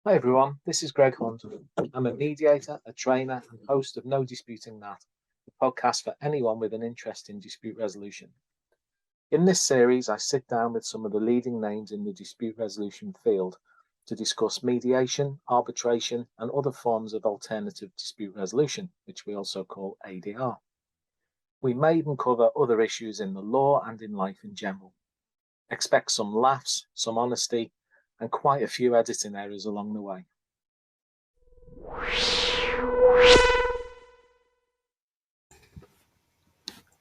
Hi everyone, this is Greg Hunt. I'm a mediator, a trainer, and host of No Disputing That, a podcast for anyone with an interest in dispute resolution. In this series, I sit down with some of the leading names in the dispute resolution field to discuss mediation, arbitration, and other forms of alternative dispute resolution, which we also call ADR. We may even cover other issues in the law and in life in general. Expect some laughs, some honesty, and quite a few editing errors along the way.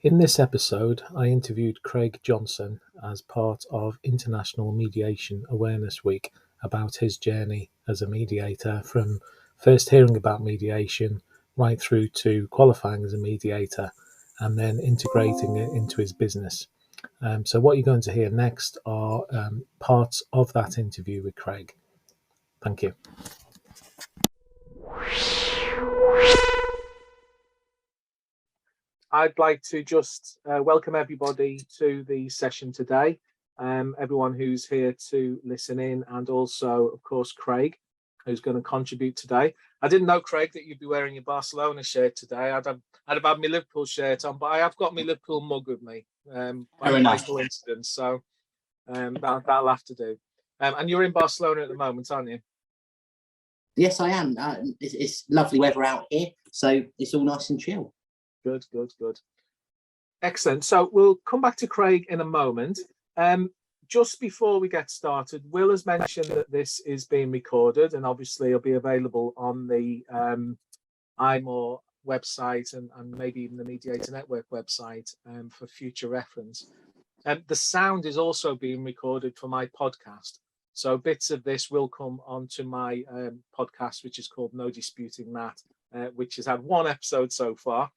In this episode, I interviewed Craig Johnson as part of International Mediation Awareness Week about his journey as a mediator, from first hearing about mediation right through to qualifying as a mediator and then integrating it into his business. So what you're going to hear next are parts of that interview with Craig. Thank you. I'd like to just welcome everybody to the session today, everyone who's here to listen in, and also, of course, Craig, who's going to contribute today. I didn't know, Craig, that you'd be wearing your Barcelona shirt today. I'd have had my Liverpool shirt on, but I have got my Liverpool mug with me by coincidence, so that'll have to do. And you're in Barcelona at the moment, aren't you? Yes, I am. It's lovely weather out here, so it's all nice and chill. Good. Excellent. So we'll come back to Craig in a moment. Just before we get started, Will has mentioned that this is being recorded, and obviously it'll be available on the iMore website and maybe even the Mediator Network website for future reference. The sound is also being recorded for my podcast. So bits of this will come onto my podcast, which is called No Disputing That, which has had one episode so far.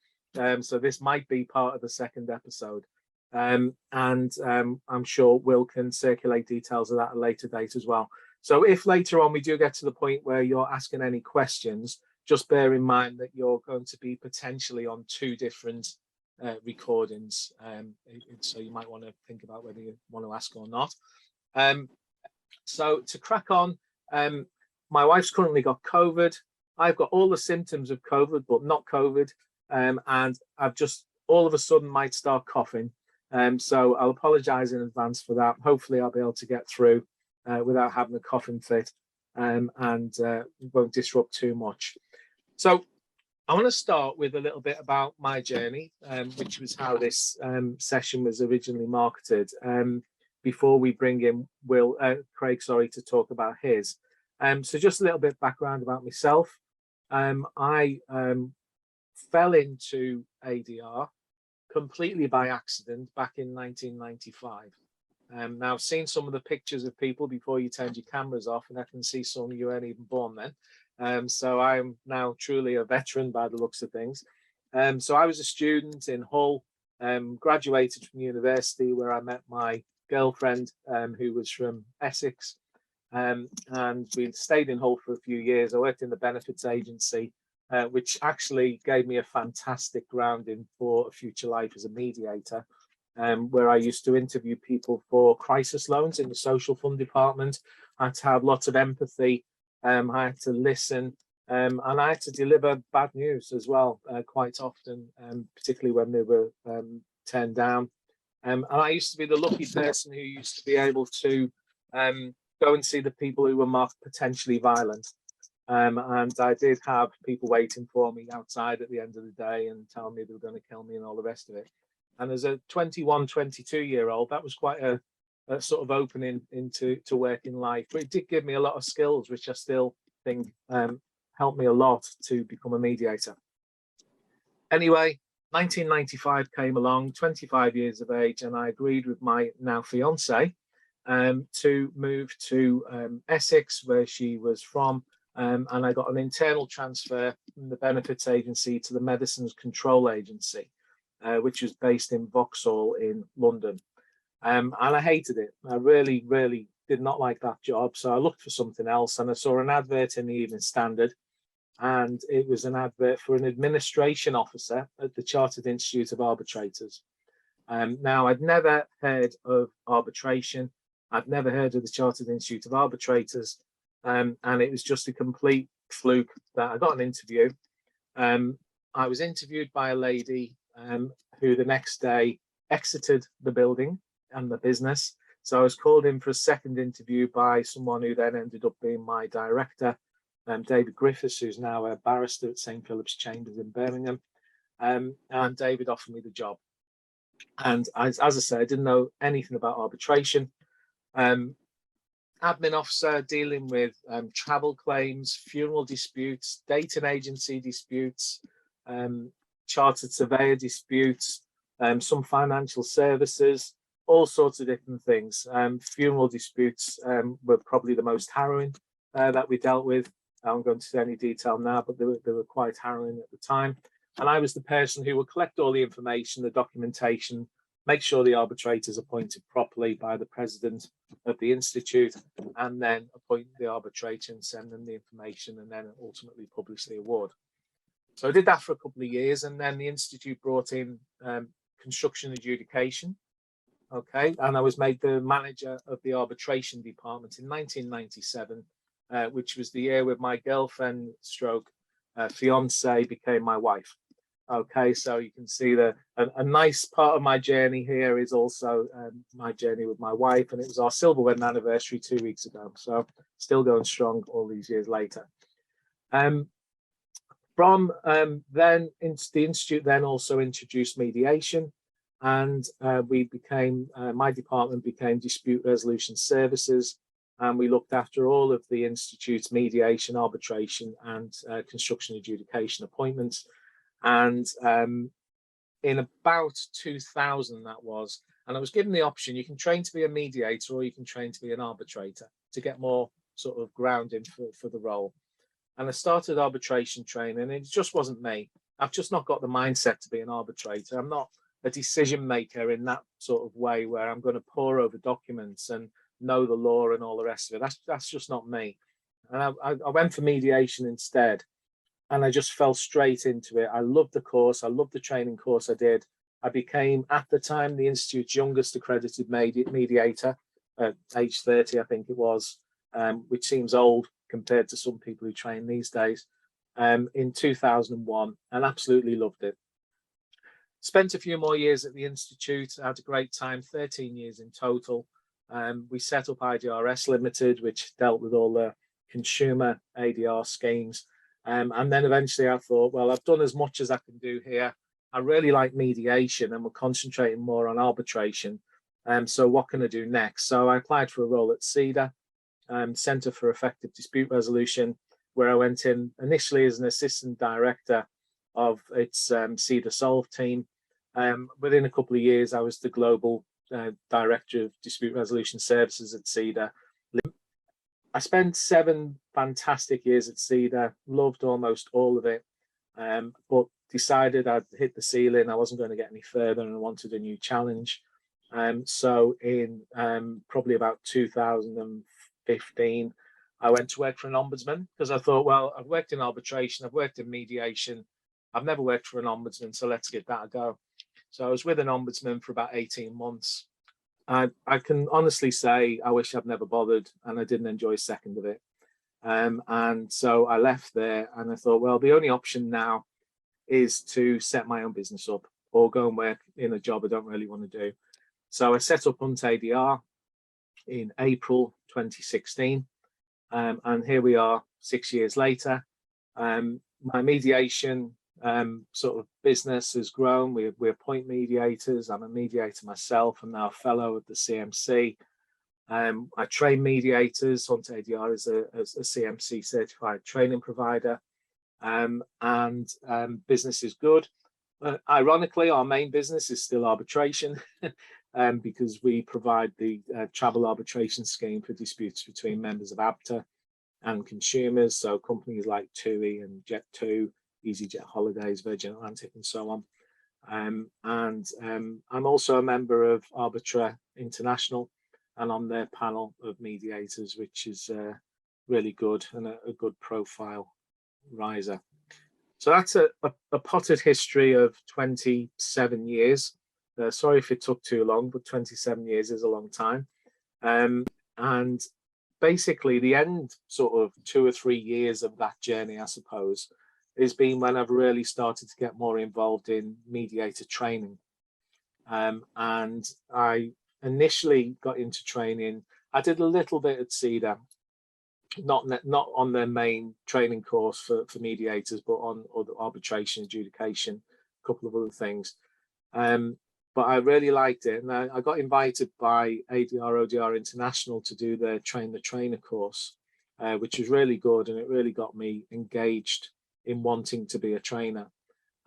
So this might be part of the second episode. And I'm sure Will can circulate details of that at a later date as well. So if later on we do get to the point where you're asking any questions, just bear in mind that you're going to be potentially on two different recordings. So you might want to think about whether you want to ask or not. So to crack on, my wife's currently got COVID. I've got all the symptoms of COVID, but not COVID. And I've just all of a sudden might start coughing. So I'll apologize in advance for that. Hopefully I'll be able to get through without having a coughing fit and won't disrupt too much. So I want to start with a little bit about my journey, which was how this session was originally marketed, before we bring in Craig, to talk about his. So just a little bit background about myself. I fell into ADR completely by accident back in 1995. Now I've seen some of the pictures of people before you turned your cameras off, and I can see some you weren't even born then. So I am now truly a veteran by the looks of things. So I was a student in Hull, graduated from university where I met my girlfriend, who was from Essex, and we stayed in Hull for a few years. I worked in the benefits agency, which actually gave me a fantastic grounding for a future life as a mediator, where I used to interview people for crisis loans in the social fund department. I had to have lots of empathy. I had to listen, and I had to deliver bad news as well, quite often, particularly when they were turned down. And I used to be the lucky person who used to be able to go and see the people who were marked potentially violent. And I did have people waiting for me outside at the end of the day and telling me they were going to kill me and all the rest of it. And as a 21, 22-year-old, that was quite a sort of opening into working life. But it did give me a lot of skills, which I still think helped me a lot to become a mediator. Anyway, 1995 came along, 25 years of age, and I agreed with my now fiance to move to Essex, where she was from. And I got an internal transfer from the benefits agency to the medicines control agency, which was based in Vauxhall in London. And I hated it. I really, really did not like that job. So I looked for something else, and I saw an advert in the Evening Standard, and it was an advert for an administration officer at the Chartered Institute of Arbitrators. Now, I'd never heard of arbitration. I'd never heard of the Chartered Institute of Arbitrators. and it was just a complete fluke that I got an interview. I was interviewed by a lady who the next day exited the building and the business. So I was called in for a second interview by someone who then ended up being my director, David Griffiths, who's now a barrister at St. Philip's Chambers in Birmingham. And David offered me the job. And as I said, I didn't know anything about arbitration. Admin officer dealing with travel claims, funeral disputes, dating agency disputes, chartered surveyor disputes, some financial services, all sorts of different things. Funeral disputes were probably the most harrowing that we dealt with. I won't go into any detail now, but they were quite harrowing at the time. And I was the person who would collect all the information, the documentation, make sure the arbitrator is appointed properly by the president of the institute, and then appoint the arbitrator and send them the information, and then ultimately publish the award. So I did that for a couple of years, and then the institute brought in construction adjudication. Okay, and I was made the manager of the arbitration department in 1997, which was the year where my girlfriend stroke fiance became my wife. Okay, so you can see that a nice part of my journey here is also my journey with my wife, and it was our silver wedding anniversary 2 weeks ago. So still going strong all these years later. From then, the institute then also introduced mediation, and we became, my department became dispute resolution services, and we looked after all of the institute's mediation, arbitration, and construction adjudication appointments. And in about 2000 that was, and I was given the option, you can train to be a mediator or you can train to be an arbitrator to get more sort of grounding for the role. And I started arbitration training, and it just wasn't me. I've just not got the mindset to be an arbitrator. I'm not a decision maker in that sort of way where I'm going to pore over documents and know the law and all the rest of it. That's just not me. And I went for mediation instead. And I just fell straight into it. I loved the course. I loved the training course I did. I became, at the time, the Institute's youngest accredited mediator at age 30, I think it was, which seems old compared to some people who train these days, in 2001, and absolutely loved it. Spent a few more years at the Institute, had a great time, 13 years in total. We set up IDRS Limited, which dealt with all the consumer ADR schemes. And then eventually I thought, well, I've done as much as I can do here. I really like mediation, and we're concentrating more on arbitration. So what can I do next? So I applied for a role at CEDA, Centre for Effective Dispute Resolution, where I went in initially as an assistant director of its CEDA Solve team. Within a couple of years, I was the global director of dispute resolution services at CEDA. I spent 7 fantastic years at CEDA, loved almost all of it, but decided I'd hit the ceiling. I wasn't going to get any further, and I wanted a new challenge. So in probably about 2015, I went to work for an ombudsman, because I thought, well, I've worked in arbitration, I've worked in mediation, I've never worked for an ombudsman, so let's give that a go. So I was with an ombudsman for about 18 months. I can honestly say I wish I'd never bothered, and I didn't enjoy a second of it. And so I left there, and I thought, well, the only option now is to set my own business up or go and work in a job I don't really want to do. So I set up Hunt ADR in April 2016, and here we are 6 years later. My mediation sort of business has grown. We appoint mediators. I'm a mediator myself. I'm now a fellow of the CMC. I train mediators. Hunt ADR is a CMC certified training provider, and business is good. Ironically, our main business is still arbitration, because we provide the travel arbitration scheme for disputes between members of ABTA and consumers. So companies like TUI and Jet2, EasyJet Holidays, Virgin Atlantic, and so on. And I'm also a member of Arbitra International, and on their panel of mediators, which is really good and a good profile riser. So that's a potted history of 27 years. Sorry if it took too long, but 27 years is a long time. And basically the end sort of 2 or 3 years of that journey, I suppose, has been when I've really started to get more involved in mediator training. And I initially got into training. I did a little bit at CEDA, not on their main training course for mediators, but on other arbitration, adjudication, a couple of other things. But I really liked it, and I got invited by ADR ODR International to do their Train the Trainer course, which was really good, and it really got me engaged in wanting to be a trainer.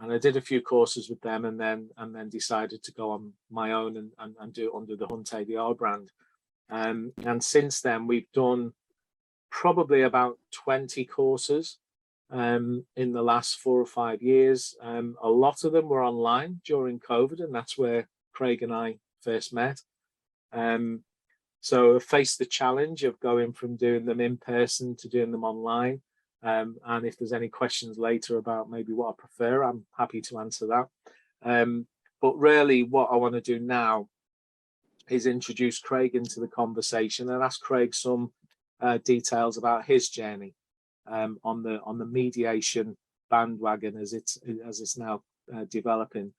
And I did a few courses with them, and then decided to go on my own and do it under the Hunt ADR brand. And since then, we've done probably about 20 courses in the last 4 or 5 years. A lot of them were online during COVID, and that's where Craig and I first met. So I faced the challenge of going from doing them in person to doing them online. And if there's any questions later about maybe what I prefer, I'm happy to answer that. But really what I want to do now is introduce Craig into the conversation and ask Craig some details about his journey on the mediation bandwagon as it's now developing.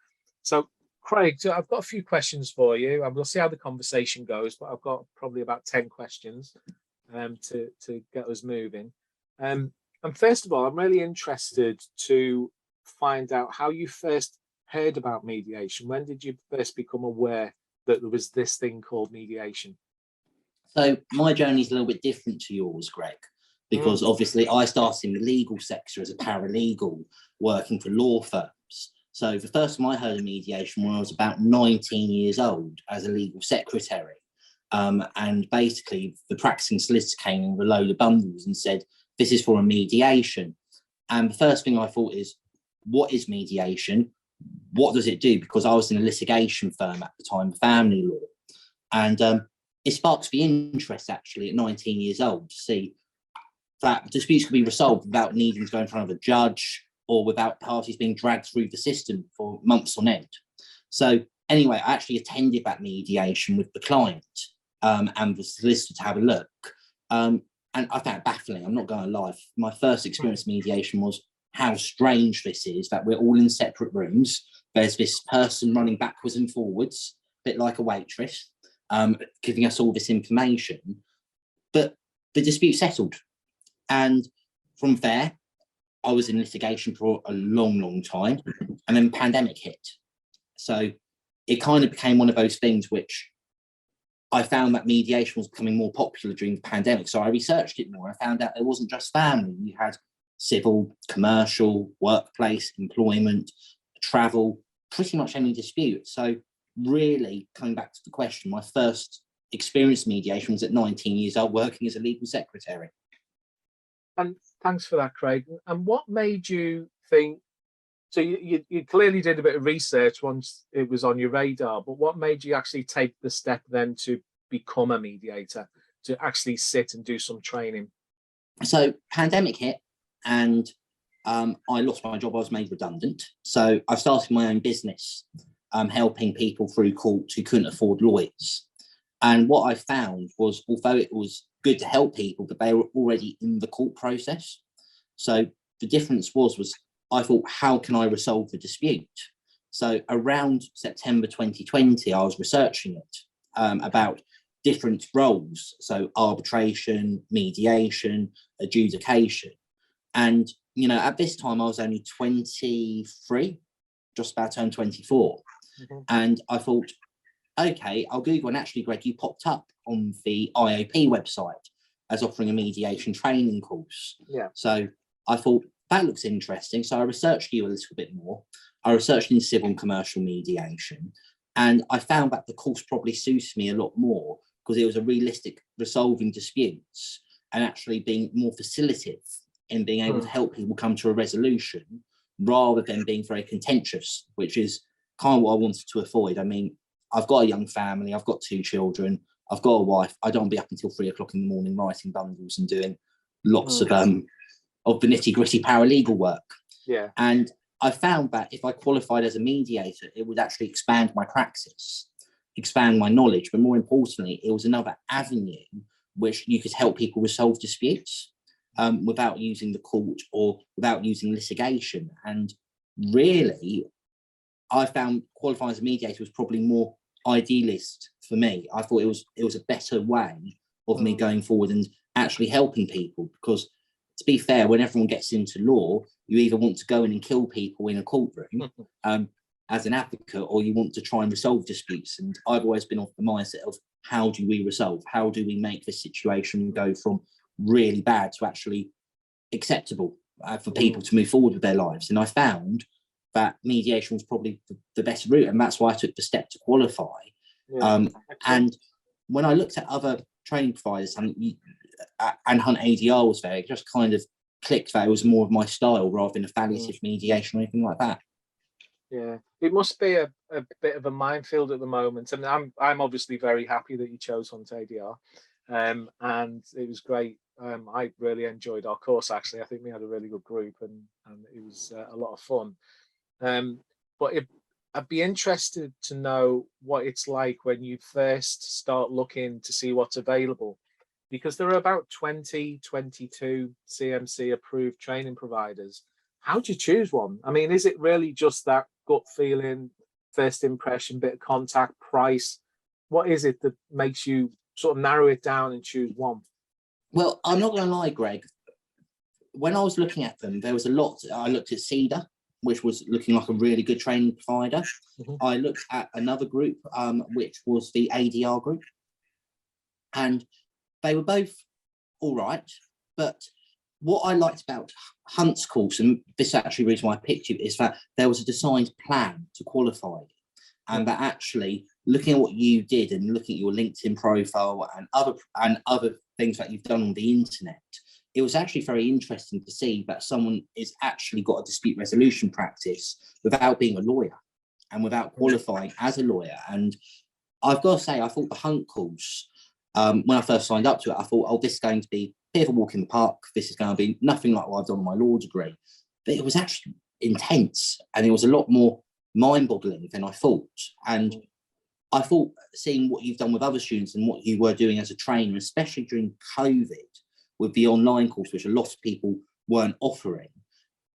So Craig, I've got a few questions for you, and we'll see how the conversation goes, but I've got probably about 10 questions to get us moving. And first of all, I'm really interested to find out how you first heard about mediation. When did you first become aware that there was this thing called mediation? So my journey is a little bit different to yours, Greg, because obviously I started in the legal sector as a paralegal working for law firms. So the first time I heard of mediation when I was about 19 years old as a legal secretary. And basically the practicing solicitor came in with a load of bundles and said, this is for a mediation. And the first thing I thought is, what is mediation? What does it do? Because I was in a litigation firm at the time, family law. And it sparks the interest actually at 19 years old to see that disputes can be resolved without needing to go in front of a judge or without parties being dragged through the system for months on end. So anyway, I actually attended that mediation with the client and the solicitor to have a look. And I found it baffling, I'm not going to lie. My first experience of mediation was how strange this is, that we're all in separate rooms. There's this person running backwards and forwards, a bit like a waitress, giving us all this information. But the dispute settled. And from there, I was in litigation for a long, long time. And then the pandemic hit. So it kind of became one of those things which I found that mediation was becoming more popular during the pandemic. So I researched it more. I found out it wasn't just family. You had civil, commercial, workplace, employment, travel, pretty much any dispute. So really, coming back to the question, my first experience mediation was at 19 years old, working as a legal secretary. And thanks for that, Craig. And what made you think, so you clearly did a bit of research once it was on your radar, but what made you actually take the step then to become a mediator, to actually sit and do some training? So pandemic hit and I lost my job. I was made redundant. So I started my own business, helping people through court who couldn't afford lawyers. And what I found was, although it was good to help people, but they were already in the court process. So the difference was I thought, how can I resolve the dispute? So around September 2020, I was researching it about different roles. So arbitration, mediation, adjudication. And, you know, at this time, I was only 23, just about turned 24. Mm-hmm. And I thought, okay, I'll Google. And actually, Greg, you popped up on the IOP website as offering a mediation training course. Yeah. So I thought, that looks interesting. So I researched you a little bit more. I researched in civil and commercial mediation. And I found that the course probably suits me a lot more because it was a realistic resolving disputes and actually being more facilitative in being able to help people come to a resolution rather than being very contentious, which is kind of what I wanted to avoid. I mean, I've got a young family, I've got 2 children, I've got a wife. I don't want to be up until 3 o'clock in the morning writing bundles and doing lots of the nitty-gritty paralegal work. Yeah. And I found that if I qualified as a mediator, it would actually expand my practice, expand my knowledge, but more importantly, it was another avenue which you could help people resolve disputes without using the court or without using litigation. And really, I found qualifying as a mediator was probably more idealist for me. I thought it was a better way of me going forward and actually helping people, because to be fair, when everyone gets into law, you either want to go in and kill people in a courtroom as an advocate, or you want to try and resolve disputes. And I've always been of the mindset of, how do we resolve? How do we make this situation go from really bad to actually acceptable for people to move forward with their lives? And I found that mediation was probably the best route, and that's why I took the step to qualify. And when I looked at other training providers, and Hunt ADR was there, it just kind of clicked that it was more of my style rather than evaluative mediation or anything like that. Yeah, it must be a bit of a minefield at the moment. And I'm obviously very happy that you chose Hunt ADR, and it was great. I really enjoyed our course, actually. I think we had a really good group, and it was a lot of fun. But I'd be interested to know what it's like when you first start looking to see what's available, because there are about 22 CMC approved training providers. How do you choose one? I mean, is it really just that gut feeling, first impression, bit of contact, price? What is it that makes you sort of narrow it down and choose one? Well, I'm not going to lie, Greg. When I was looking at them, there was a lot. I looked at Cedar, which was looking like a really good training provider. I looked at another group, which was the ADR group. And they were both all right. But what I liked about Hunt's course, and this is actually the reason why I picked you, is that there was a designed plan to qualify. And that actually, looking at what you did and looking at your LinkedIn profile and other things that you've done on the internet, it was actually very interesting to see that someone is actually got a dispute resolution practice without being a lawyer and without qualifying as a lawyer. And I've got to say, I thought the Hunt course, when I first signed up to it, I thought, oh, this is going to be a bit of a walk in the park. This is going to be nothing like what I've done on my law degree. But it was actually intense, and it was a lot more mind-boggling than I thought. And I thought, seeing what you've done with other students and what you were doing as a trainer, especially during COVID, with the online course, which a lot of people weren't offering,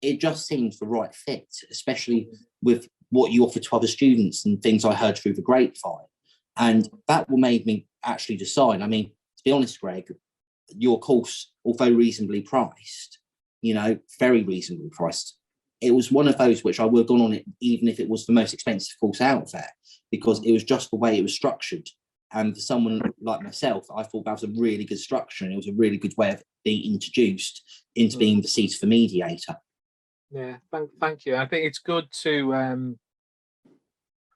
it just seems the right fit, especially with what you offer to other students and things I heard through the grapevine. And that made me actually decide. I mean, to be honest, Greg, your course, although reasonably priced, very reasonably priced, it was one of those which I would have gone on it even if it was the most expensive course out there, because it was just the way it was structured. And for someone like myself, I thought that was a really good structure, and it was a really good way of being introduced into being the seat of a mediator. Yeah, thank you. I think it's good to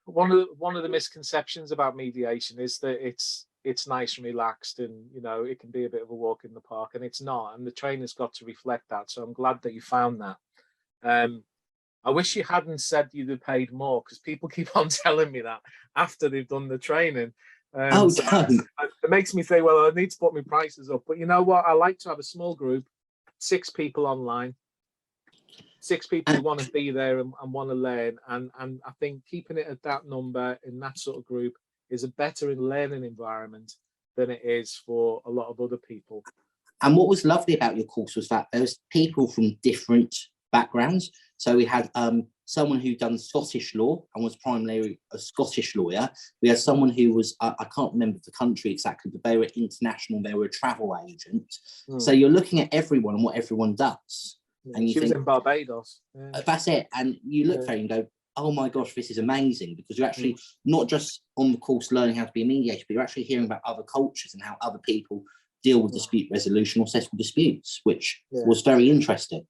one of the misconceptions about mediation is that it's nice and relaxed, and it can be a bit of a walk in the park, and it's not. And the trainer's got to reflect that. So I'm glad that you found that. I wish you hadn't said you'd have paid more, because people keep on telling me that after they've done the training. It makes me say, well, I need to put my prices up. But you know what? I like to have a small group, 6 people online, 6 people who want to be there and want to learn. And I think keeping it at that number in that sort of group is a better learning environment than it is for a lot of other people. And what was lovely about your course was that there was people from different backgrounds. So we had someone who'd done Scottish law and was primarily a Scottish lawyer. We had someone who was, I can't remember the country exactly, but they were international, they were a travel agent. So you're looking at everyone and what everyone does. Yeah, and you she think, was in Barbados. Yeah. That's it. And you look there and go, oh my gosh, this is amazing, because you're actually not just on the course learning how to be a mediator, but you're actually hearing about other cultures and how other people deal with dispute resolution or settle disputes, which was very interesting.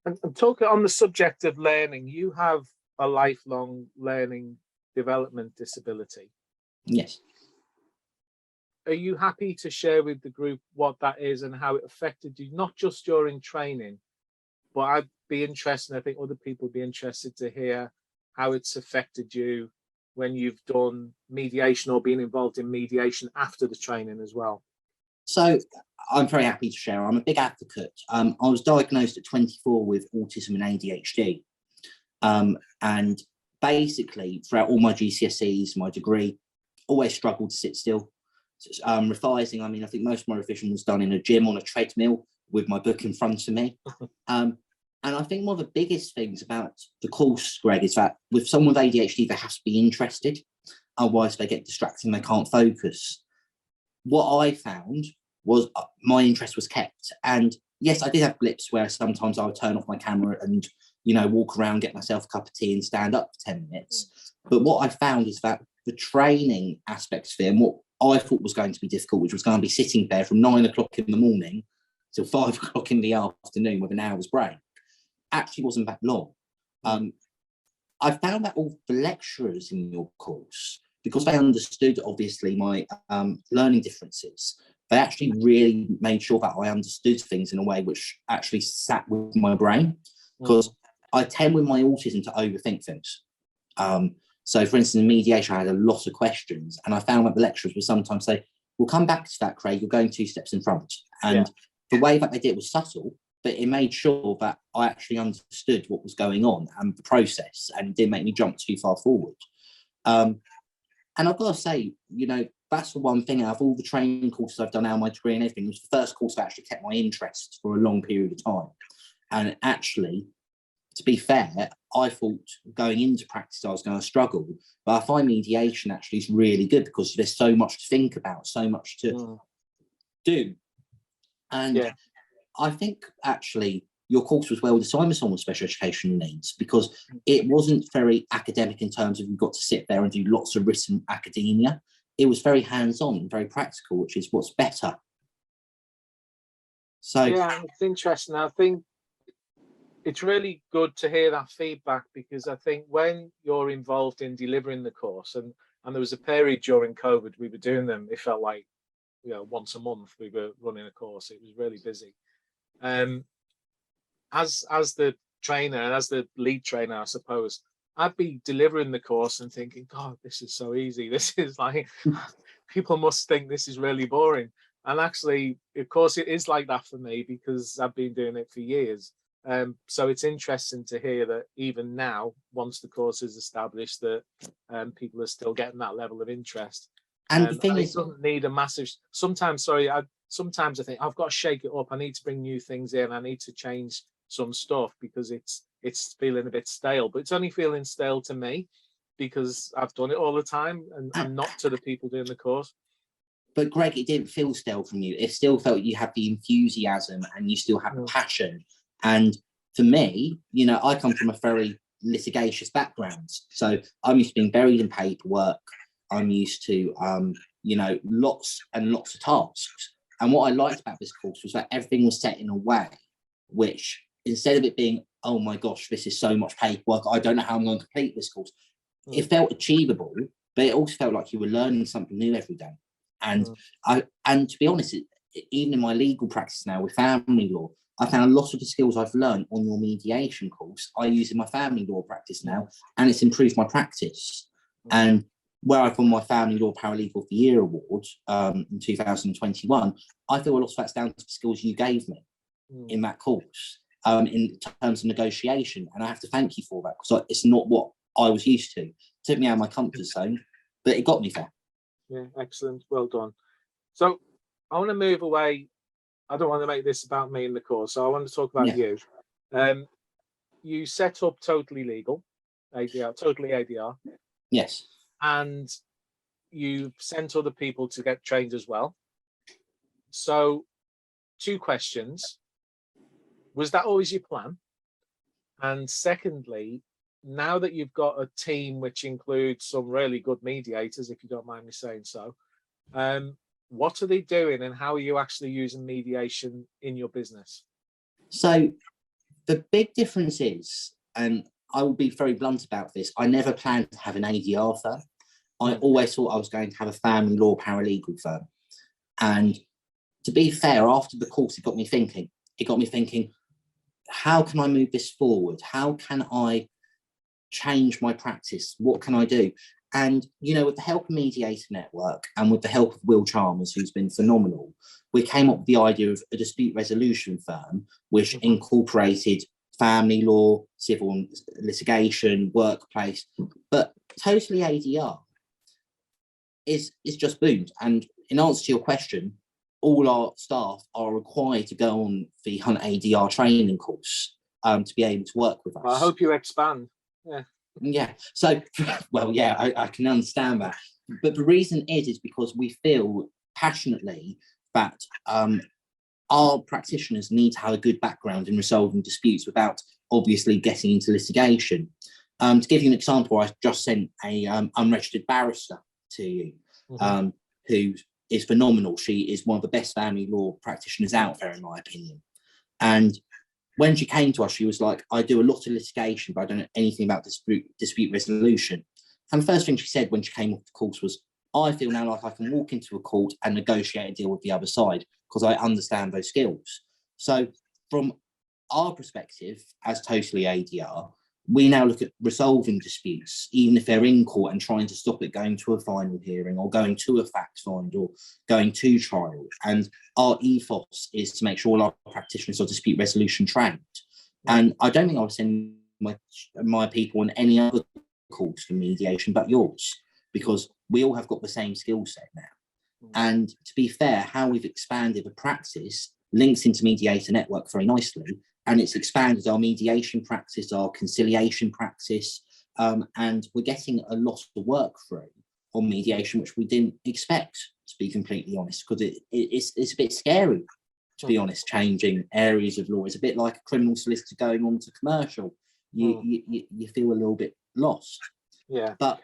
And talking on the subject of learning, you have a lifelong learning development disability. Yes. Are you happy to share with the group what that is and how it affected you, not just during training, but I'd be interested, I think other people would be interested to hear how it's affected you when you've done mediation or been involved in mediation after the training as well? So I'm very happy to share. I'm a big advocate. I was diagnosed at 24 with autism and ADHD. And basically, throughout all my GCSEs, my degree, always struggled to sit still. revising. I mean, I think most of my revision was done in a gym on a treadmill with my book in front of me. And I think one of the biggest things about the course, Greg, is that with someone with ADHD, they have to be interested. Otherwise, they get distracted and they can't focus. What I found was my interest was kept. And yes, I did have blips where sometimes I would turn off my camera and, walk around, get myself a cup of tea and stand up for 10 minutes. But what I found is that the training aspects of it, and what I thought was going to be difficult, which was going to be sitting there from 9 o'clock in the morning till 5 o'clock in the afternoon with an hour's break, actually wasn't that long. I found that all the lecturers in your course, because they understood obviously my learning differences, they actually really made sure that I understood things in a way which actually sat with my brain, because I tend with my autism to overthink things. So for instance, in mediation, I had a lot of questions, and I found that the lecturers would sometimes say, we'll come back to that, Craig, you're going 2 steps in front. And the way that they did it was subtle, but it made sure that I actually understood what was going on and the process, and it didn't make me jump too far forward. And I've got to say, that's the one thing out of all the training courses I've done now, my degree and everything, it was the first course that actually kept my interest for a long period of time. And actually, to be fair, I thought going into practice I was going to struggle, but I find mediation actually is really good because there's so much to think about, so much to do. And I think actually your course was well designed for someone with special educational needs, because it wasn't very academic in terms of you got to sit there and do lots of written academia. It was very hands-on and very practical, which is what's better. So yeah, it's interesting. I think it's really good to hear that feedback, because I think when you're involved in delivering the course, and there was a period during COVID we were doing them, it felt like once a month we were running a course. It was really busy. As the trainer and as the lead trainer, I suppose, I'd be delivering the course and thinking, God, this is so easy. This is like, people must think this is really boring. And actually, of course, it is like that for me, because I've been doing it for years. So it's interesting to hear that even now, once the course is established, that people are still getting that level of interest. And the thing and it is, doesn't need a massive. Sometimes I think I've got to shake it up. I need to bring new things in. I need to change some stuff because it's feeling a bit stale. But it's only feeling stale to me because I've done it all the time, and not to the people doing the course. But Greg, it didn't feel stale from you. It still felt you had the enthusiasm and you still have the passion. And for me, I come from a very litigious background. So I'm used to being buried in paperwork. I'm used to, lots and lots of tasks. And what I liked about this course was that everything was set in a way which, instead of it being, oh my gosh, this is so much paperwork, I don't know how I'm going to complete this course, it felt achievable, but it also felt like you were learning something new every day. And and to be honest, even in my legal practice now with family law, I found a lot of the skills I've learned on your mediation course I use in my family law practice now, and it's improved my practice. And where I've won my Family Law Paralegal of the Year award in 2021, I feel a lot of that's down to the skills you gave me in that course in terms of negotiation. And I have to thank you for that, because it's not what I was used to. It took me out of my comfort zone, but it got me there. Yeah, excellent. Well done. So I want to move away. I don't want to make this about me in the course, so I want to talk about you. You set up Totally Legal, ADR, Totally ADR. Yes. And you've sent other people to get trained as well. So 2 questions. Was that always your plan? And secondly, now that you've got a team which includes some really good mediators, if you don't mind me saying so, what are they doing and how are you actually using mediation in your business? So the big difference is, and I will be very blunt about this, I never planned to have an ADR firm. I always thought I was going to have a family law paralegal firm. And to be fair, after the course, it got me thinking, how can I move this forward? How can I change my practice? What can I do? And, with the help of Mediator Network and with the help of Will Chalmers, who's been phenomenal, we came up with the idea of a dispute resolution firm, which incorporated family law, civil litigation, workplace, but totally ADR. it's just boomed. And in answer to your question, all our staff are required to go on the Hunt ADR training course to be able to work with us. I hope you expand. Yeah. Yeah. So, well, yeah, I can understand that. But the reason is because we feel passionately that our practitioners need to have a good background in resolving disputes without obviously getting into litigation. To give you an example, I just sent a unregistered barrister to you, who is phenomenal. She is one of the best family law practitioners out there, in my opinion. And when she came to us, she was like, I do a lot of litigation, but I don't know anything about dispute resolution. And the first thing she said when she came off the course was, I feel now like I can walk into a court and negotiate a deal with the other side because I understand those skills. So from our perspective as Totally ADR, we now look at resolving disputes, even if they're in court, and trying to stop it going to a final hearing or going to a fact find or going to trial. And our ethos is to make sure all our practitioners are dispute resolution trained. And I don't think I would send my people on any other course for mediation but yours, because we all have got the same skill set now. And to be fair, how we've expanded the practice links into Mediator Network very nicely. And it's expanded our mediation practice, our conciliation practice, and we're getting a lot of work through on mediation, which we didn't expect, to be completely honest, because it's a bit scary, to be honest. Changing areas of law is a bit like a criminal solicitor going on to commercial. You feel a little bit lost. Yeah. But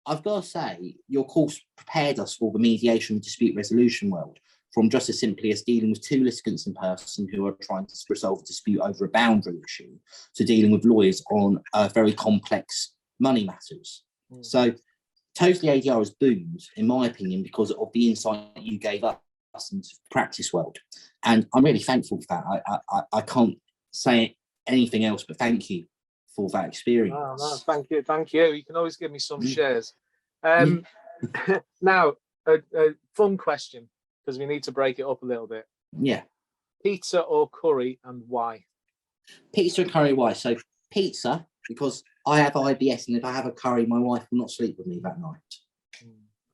I've got to say, your course prepared us for the mediation dispute resolution world, from just as simply as dealing with two litigants in person who are trying to resolve a dispute over a boundary issue, to dealing with lawyers on very complex money matters. So Totally ADR has boomed, in my opinion, because of the insight you gave us into the practice world. And I'm really thankful for that. I can't say anything else but thank you for that experience. No, thank you. You can always give me some shares. Now, a fun question, because we need to break it up a little bit. Yeah. Pizza or curry, and why? Pizza and curry, why? So pizza, because I have IBS, and if I have a curry, my wife will not sleep with me that night.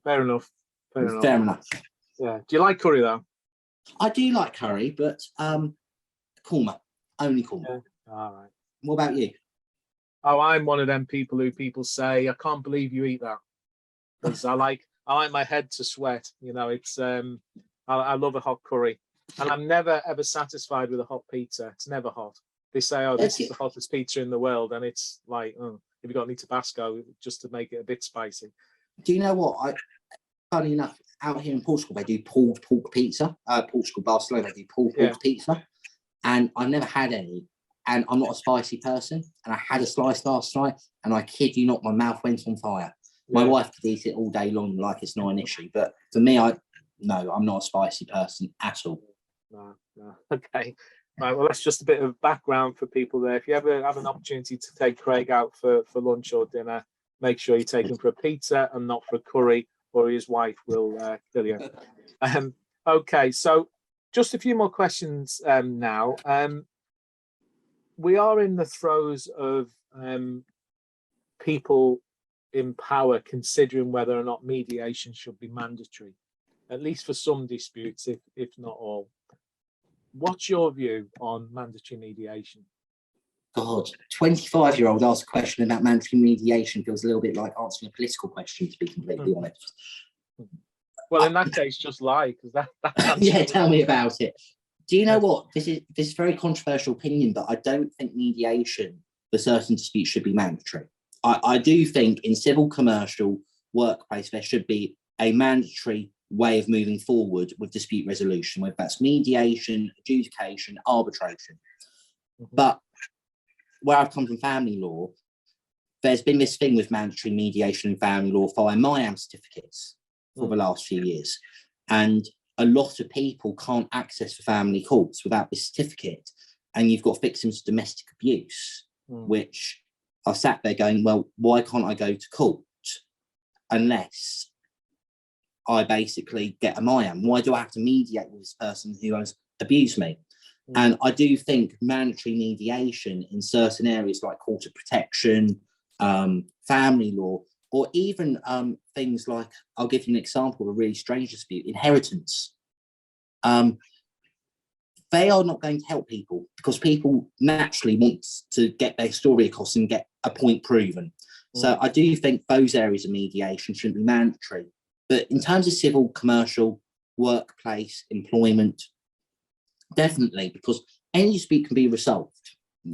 Fair enough. Fair enough. Yeah. Do you like curry though? I do like curry, but korma, only korma. Yeah. All right. What about you? Oh, I'm one of them people who people say, I can't believe you eat that, because I like my head to sweat. You know, it's I love a hot curry, and I'm never ever satisfied with a hot pizza. It's never hot. They say, oh, this is the hottest pizza in the world, and it's like, oh, have you got any Tabasco just to make it a bit spicy? Do you know what? Funny enough, out here in Portugal, they do pulled pork pizza. Portugal, Barcelona, they do pulled pork pizza, and I've never had any. And I'm not a spicy person, and I had a slice last night, and I kid you not, my mouth went on fire. My wife could eat it all day long like it's not an issue, but for me, I'm not a spicy person at all. No. Okay. Right, well, that's just a bit of background for people there. If you ever have an opportunity to take Craig out for lunch or dinner, make sure you take him for a pizza and not for a curry, or his wife will kill you. Okay, so just a few more questions now. We are in the throes of people in power considering whether or not mediation should be mandatory, at least for some disputes, if not all. What's your view on mandatory mediation? God, 25-year-old asked a question about mandatory mediation feels a little bit like answering a political question, to be completely honest. Well, in that case, just lie, because that yeah, tell me about it. Do you know what? This is a very controversial opinion, but I don't think mediation for certain disputes should be mandatory. I do think in civil, commercial, workplace, there should be a mandatory way of moving forward with dispute resolution, whether that's mediation, adjudication, arbitration. But where I've come from family law, there's been this thing with mandatory mediation in family law via MIAM certificates for the last few years. And a lot of people can't access the family courts without this certificate. And you've got victims of domestic abuse, which are sat there going, well, why can't I go to court unless I basically get a MIAM? Why do I have to mediate with this person who has abused me? And I do think mandatory mediation in certain areas like court of protection, family law, or even things like, I'll give you an example of a really strange dispute, inheritance. They are not going to help people because people naturally want to get their story across and get a point proven. So I do think those areas of mediation shouldn't be mandatory. But in terms of civil, commercial, workplace, employment, definitely, because any dispute can be resolved.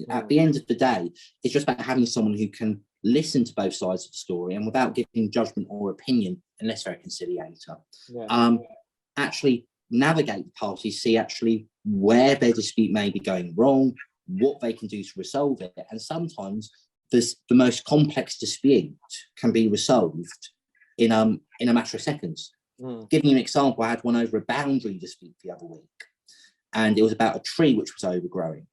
At the end of the day, it's just about having someone who can listen to both sides of the story and without giving judgment or opinion, unless they're a conciliator, actually navigate the parties, see actually where their dispute may be going wrong, what they can do to resolve it. And sometimes the most complex dispute can be resolved in a matter of seconds. Giving you an example, I had one over a boundary dispute the other week, and it was about a tree which was overgrowing.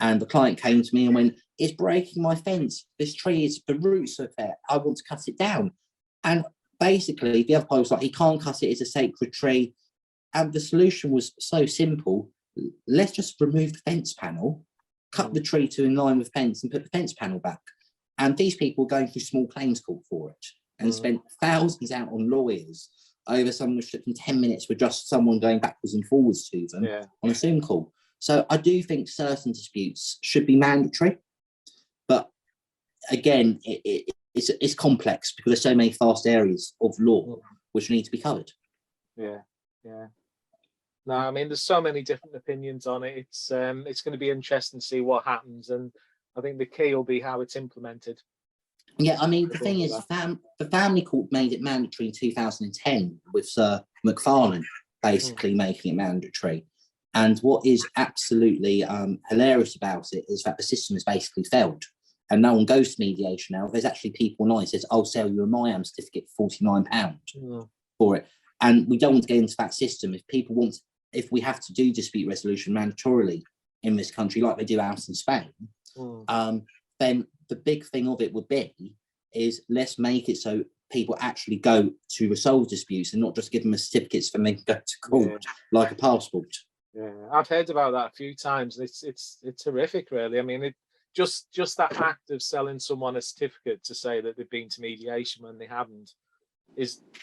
And the client came to me and went, "It's breaking my fence. This tree is, the roots are there. I want to cut it down." And basically, the other party was like, "He can't cut it. It's a sacred tree." And the solution was so simple. Let's just remove the fence panel, cut the tree to in line with fence, and put the fence panel back. And these people were going through small claims court for it and spent thousands out on lawyers over something which took them 10 minutes with just someone going backwards and forwards to them on a Zoom call. So I do think certain disputes should be mandatory, but again, it's complex because there's so many vast areas of law which need to be covered. No, I mean, there's so many different opinions on it. It's going to be interesting to see what happens, and I think the key will be how it's implemented. Yeah, I mean, the thing is, the family court made it mandatory in 2010 with Sir McFarlane basically making it mandatory. And what is absolutely hilarious about it is that the system has basically failed, and no one goes to mediation now. There's actually people online says, "I'll sell you a MIAM certificate for £49 for it." And we don't want to get into that system. If we have to do dispute resolution mandatorily in this country, like they do out in Spain, then the big thing of it would be is let's make it so people actually go to resolve disputes and not just give them a certificate so they can go to court like a passport. Yeah, I've heard about that a few times. It's horrific, really. I mean, just that act of selling someone a certificate to say that they've been to mediation when they haven't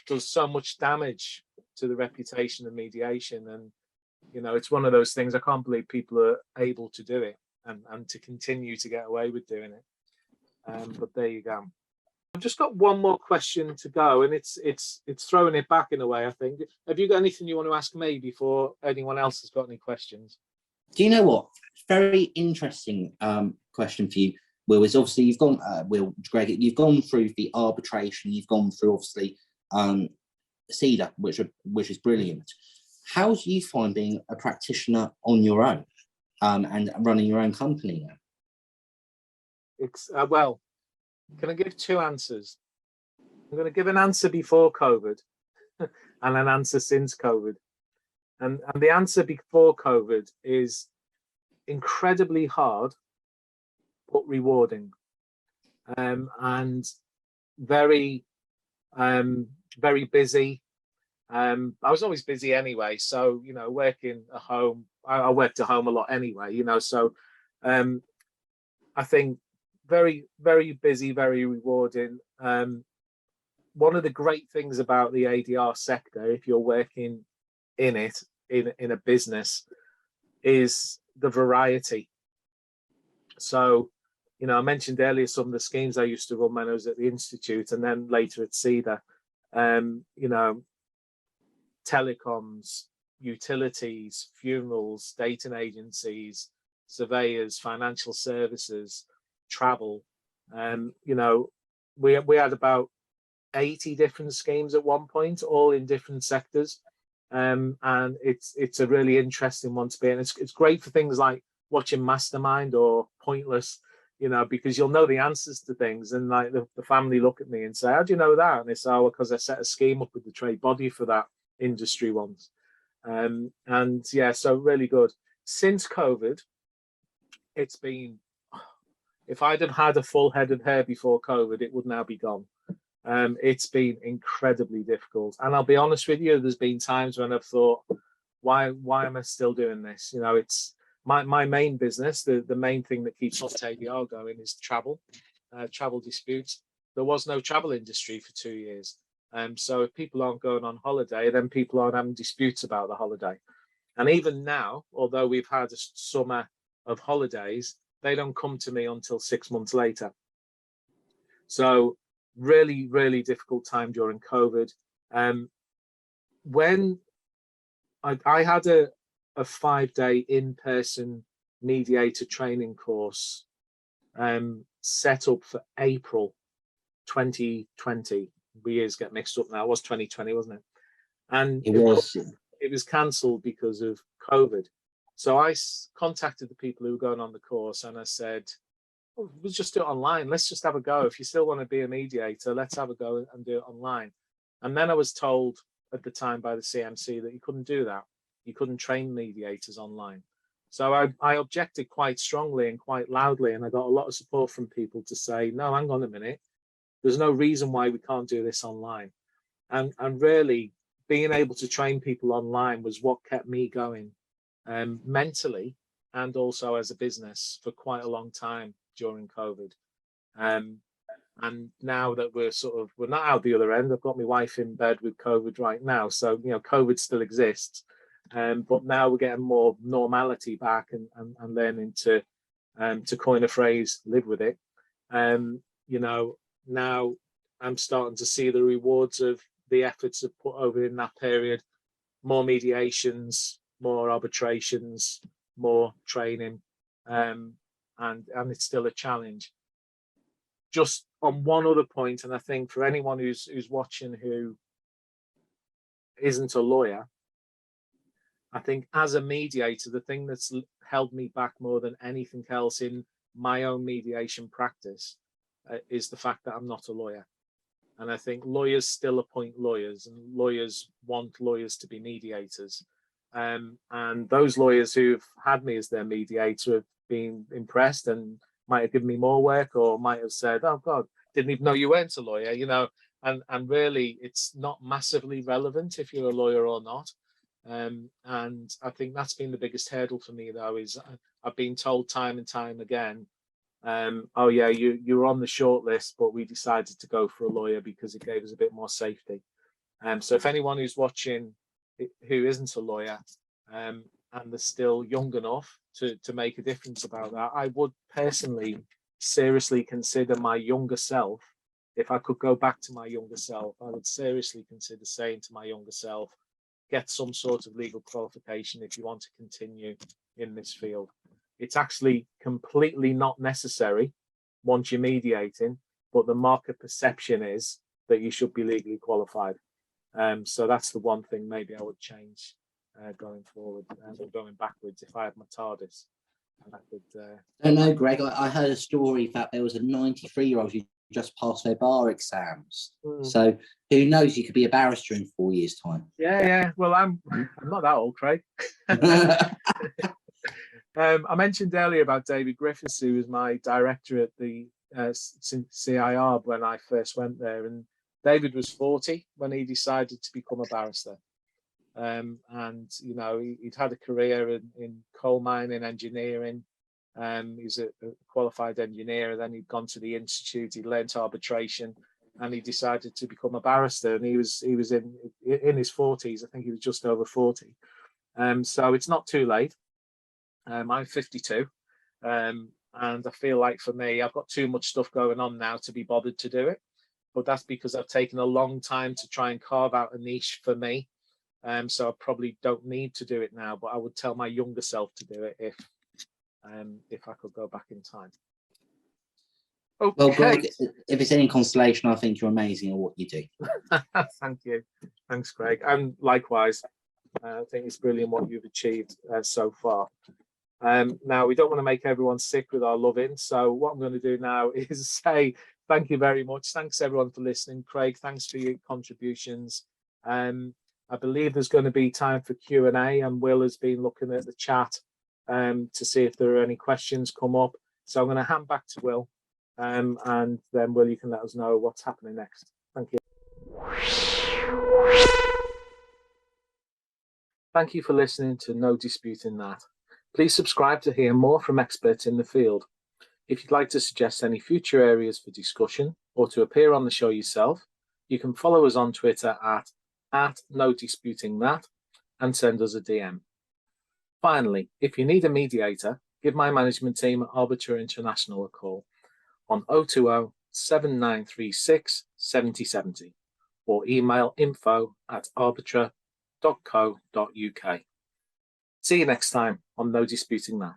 does so much damage to the reputation of mediation. And you know, it's one of those things. I can't believe people are able to do it and to continue to get away with doing it. But there you go. I've just got one more question to go, and it's throwing it back in a way, I think. Have you got anything you want to ask me before anyone else has got any questions? Do you know what? Very interesting question for you, Will, is obviously you've gone, Greg, you've gone through the arbitration, you've gone through obviously CEDA, which is brilliant. How do you find being a practitioner on your own and running your own company now? It's well, can I give two answers? I'm going to give an answer before COVID and an answer since COVID. And the answer before COVID is incredibly hard, but rewarding, and very, very busy. I was always busy anyway, so you know, working at home, I worked at home a lot anyway, you know. So I think very, very busy, very rewarding. One of the great things about the ADR sector, if you're working in it, in a business, is the variety. So, you know, I mentioned earlier some of the schemes I used to run when I was at the Institute and then later at CEDA. You know, telecoms, utilities, funerals, dating agencies, surveyors, financial services, travel. You know, we had about 80 different schemes at one point, all in different sectors. And it's a really interesting one to be in. It's great for things like watching Mastermind or Pointless, you know, because you'll know the answers to things, and like the family look at me and say, "How do you know that?" And they say, "Oh, because I set a scheme up with the trade body for that industry once." And yeah, so really good. Since COVID, it's been, if I'd have had a full head of hair before COVID, it would now be gone. It's been incredibly difficult, and I'll be honest with you, there's been times when I've thought, why am I still doing this? You know, it's my main business. The main thing that keeps Hot ADR going is travel disputes. there was no travel industry for 2 years. So if people aren't going on holiday, then people aren't having disputes about the holiday. And even now, although we've had a summer of holidays, they don't come to me until 6 months later. So really, really difficult time during COVID. When I had a 5-day in-person mediator training course set up for April 2020. The years get mixed up now. It was 2020, wasn't it? And it was cancelled because of COVID. So I contacted the people who were going on the course and I said, well, we'll just do it online. Let's just have a go. If you still want to be a mediator, let's have a go and do it online. And then I was told at the time by the CMC that you couldn't do that. You couldn't train mediators online. So I objected quite strongly and quite loudly, and I got a lot of support from people to say, no, hang on a minute. There's no reason why we can't do this online. And really being able to train people online was what kept me going mentally and also as a business for quite a long time during COVID. And now that we're not out the other end, I've got my wife in bed with COVID right now. So, COVID still exists. But now we're getting more normality back and learning to coin a phrase, live with it. Now I'm starting to see the rewards of the efforts I've put over in that period. More mediations, more arbitrations, more training, and it's still a challenge. Just on one other point, and I think for anyone who's watching who isn't a lawyer, I think as a mediator, the thing that's held me back more than anything else in my own mediation practice is the fact that I'm not a lawyer. And I think lawyers still appoint lawyers, and lawyers want lawyers to be mediators. And those lawyers who've had me as their mediator have been impressed and might have given me more work, or might have said, oh God, didn't even know you weren't a lawyer, and really it's not massively relevant if you're a lawyer or not. And I think that's been the biggest hurdle for me, though, is I've been told time and time again, oh yeah, you were on the short list, but we decided to go for a lawyer because it gave us a bit more safety. So if anyone who's watching who isn't a lawyer and they're still young enough to make a difference about that, I would personally seriously consider my younger self. If I could go back to my younger self, I would seriously consider saying to my younger self, get some sort of legal qualification if you want to continue in this field. It's actually completely not necessary once you're mediating, but the market perception is that you should be legally qualified. So that's the one thing maybe I would change going forward and going backwards if I had my TARDIS. And I could. I know, Greg. I heard a story that there was a 93-year-old who just passed their bar exams. So who knows? You could be a barrister in 4 years' time. Yeah. Well, I'm not that old, Craig. I mentioned earlier about David Griffiths, who was my director at the CIR when I first went there, and David was 40 when he decided to become a barrister. And he'd had a career in coal mining, engineering. He's a qualified engineer, and then he'd gone to the institute. He learnt arbitration, and he decided to become a barrister. And he was in his 40s. I think he was just over 40. So it's not too late. I'm 52, and I feel like for me, I've got too much stuff going on now to be bothered to do it. But that's because I've taken a long time to try and carve out a niche for me. So I probably don't need to do it now, but I would tell my younger self to do it if I could go back in time. Okay. Well, Greg, if it's any consolation, I think you're amazing at what you do. Thank you. Thanks, Greg. And likewise, I think it's brilliant what you've achieved so far. Now, we don't want to make everyone sick with our loving. So what I'm going to do now is say thank you very much. Thanks, everyone, for listening. Craig, thanks for your contributions. I believe there's going to be time for Q&A, and Will has been looking at the chat to see if there are any questions come up. So I'm going to hand back to Will, and then, Will, you can let us know what's happening next. Thank you. Thank you for listening to No Disputing That. Please subscribe to hear more from experts in the field. If you'd like to suggest any future areas for discussion or to appear on the show yourself, you can follow us on Twitter at No Disputing That and send us a DM. Finally, if you need a mediator, give my management team at Arbitra International a call on 020 7936 7070 or email info@arbitra.co.uk. See you next time on No Disputing That.